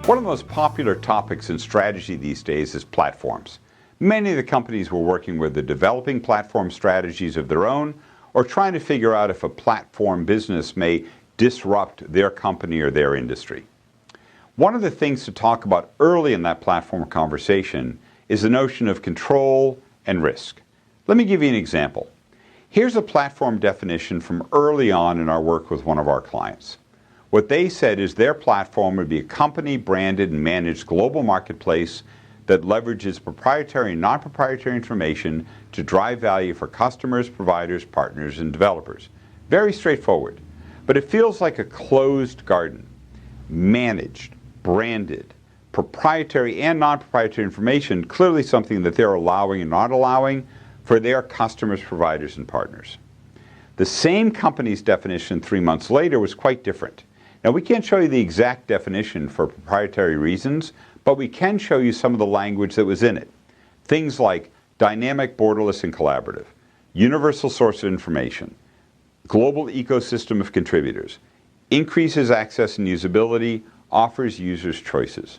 One of the most popular topics in strategy these days is platforms. Many of the companies we're working with are developing platform strategies of their own or trying to figure out if a platform business may disrupt their company or their industry. One of the things to talk about early in that platform conversation is the notion of control and risk. Let me give you an example. Here's a platform definition from early on in our work with one of our clients. What they said is their platform would be a company-branded and managed global marketplace that leverages proprietary and non-proprietary information to drive value for customers, providers, partners, and developers. Very straightforward. But it feels like a closed garden. Managed, branded, proprietary and non-proprietary information, clearly something that they're allowing and not allowing for their customers, providers, and partners. The same company's definition 3 months later was quite different. Now, we can't show you the exact definition for proprietary reasons, but we can show you some of the language that was in it. Things like dynamic, borderless, and collaborative, universal source of information, global ecosystem of contributors, increases access and usability, offers users choices.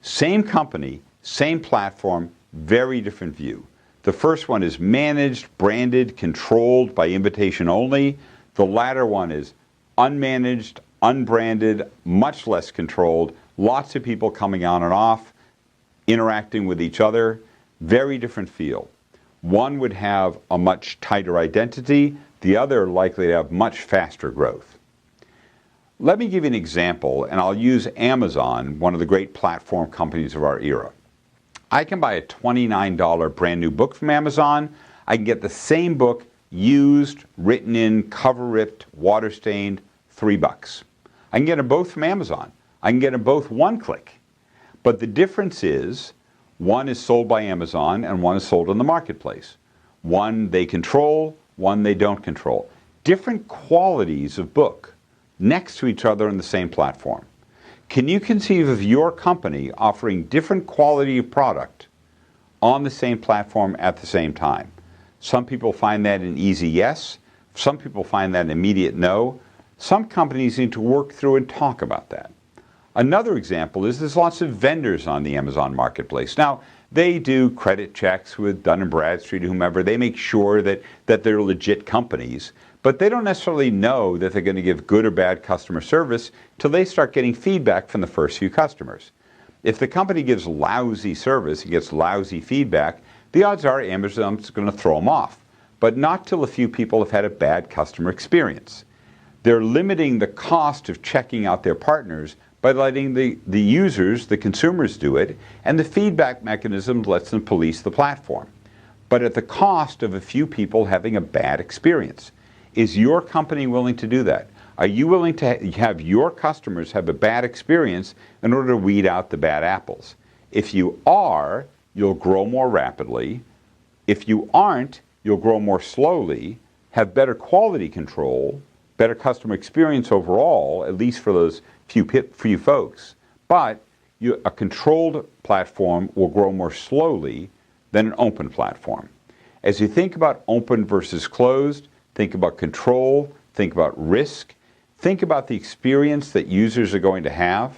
Same company, same platform, very different view. The first one is managed, branded, controlled by invitation only. The latter one is unmanaged, unbranded, much less controlled, lots of people coming on and off, interacting with each other, very different feel. One would have a much tighter identity, the other likely to have much faster growth. Let me give you an example, and I'll use Amazon, one of the great platform companies of our era. I can buy a $29 brand new book from Amazon. I can get the same book used, written in, cover ripped, water stained, $3. I can get them both from Amazon. I can get them both one click. But the difference is one is sold by Amazon and one is sold in the marketplace. One they control, one they don't control. Different qualities of book next to each other on the same platform. Can you conceive of your company offering different quality of product on the same platform at the same time? Some people find that an easy yes. Some people find that an immediate no. Some companies need to work through and talk about that. Another example is there's lots of vendors on the Amazon marketplace. Now, they do credit checks with Dun & Bradstreet or whomever. They make sure that they're legit companies, but they don't necessarily know that they're going to give good or bad customer service till they start getting feedback from the first few customers. If the company gives lousy service and gets lousy feedback, the odds are Amazon's going to throw them off, but not till a few people have had a bad customer experience. They're limiting the cost of checking out their partners by letting the users, the consumers, do it, and the feedback mechanism lets them police the platform. But at the cost of a few people having a bad experience. Is your company willing to do that? Are you willing to have your customers have a bad experience in order to weed out the bad apples? If you are, you'll grow more rapidly. If you aren't, you'll grow more slowly, have better quality control, better customer experience overall, at least for those few folks. But a controlled platform will grow more slowly than an open platform. As you think about open versus closed, think about control, think about risk, think about the experience that users are going to have.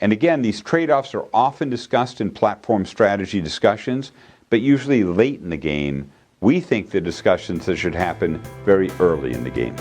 And again, these trade-offs are often discussed in platform strategy discussions, but usually late in the game. We think the discussions that should happen very early in the game.